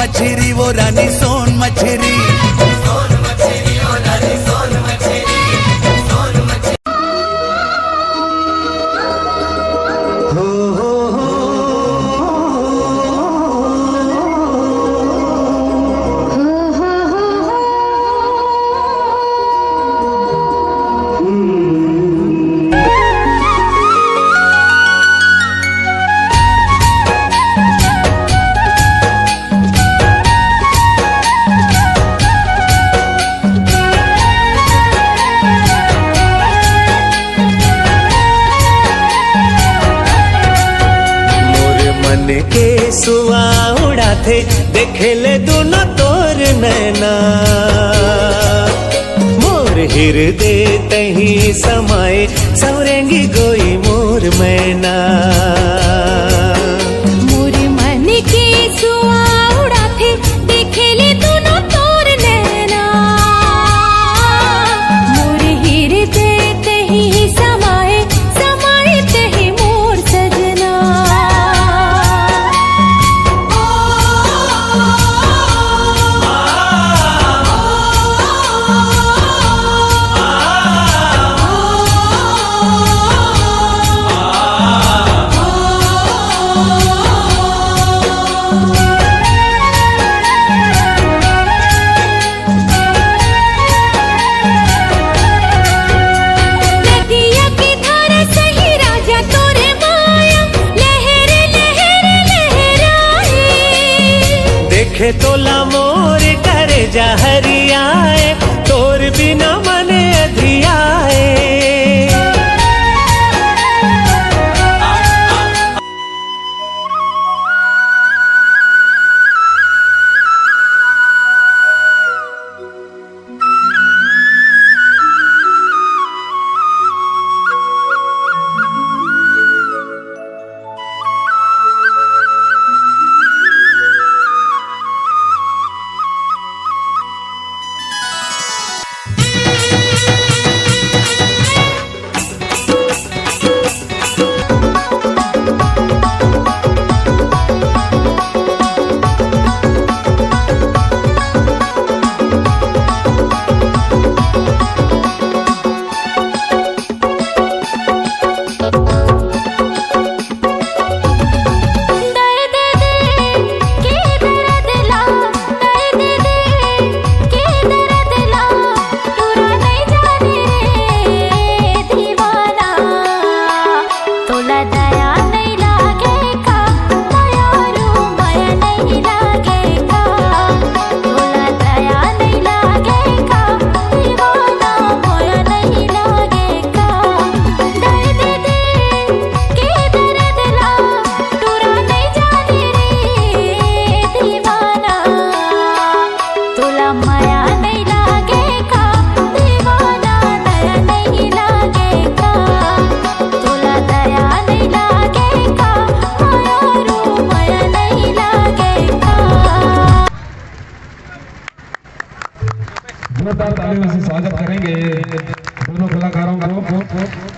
मछरी वो रानी सोन मछरी। के सुआ उड़ाथे देखे ले दोनों तोर नैना, मोर हृदय तही समाए सवरेंगी गोई मोर मैना। मोर मन के सुआ उड़ाथे देखे ले दोनों तोर नैना, मोर हृदय तही समाए समाए तही मोर सजना। देखे तोला मोर करे जा हरियाए, तोर बिना मने अधियाए। जोरदार तालियों से स्वागत करेंगे दोनों कलाकारों को।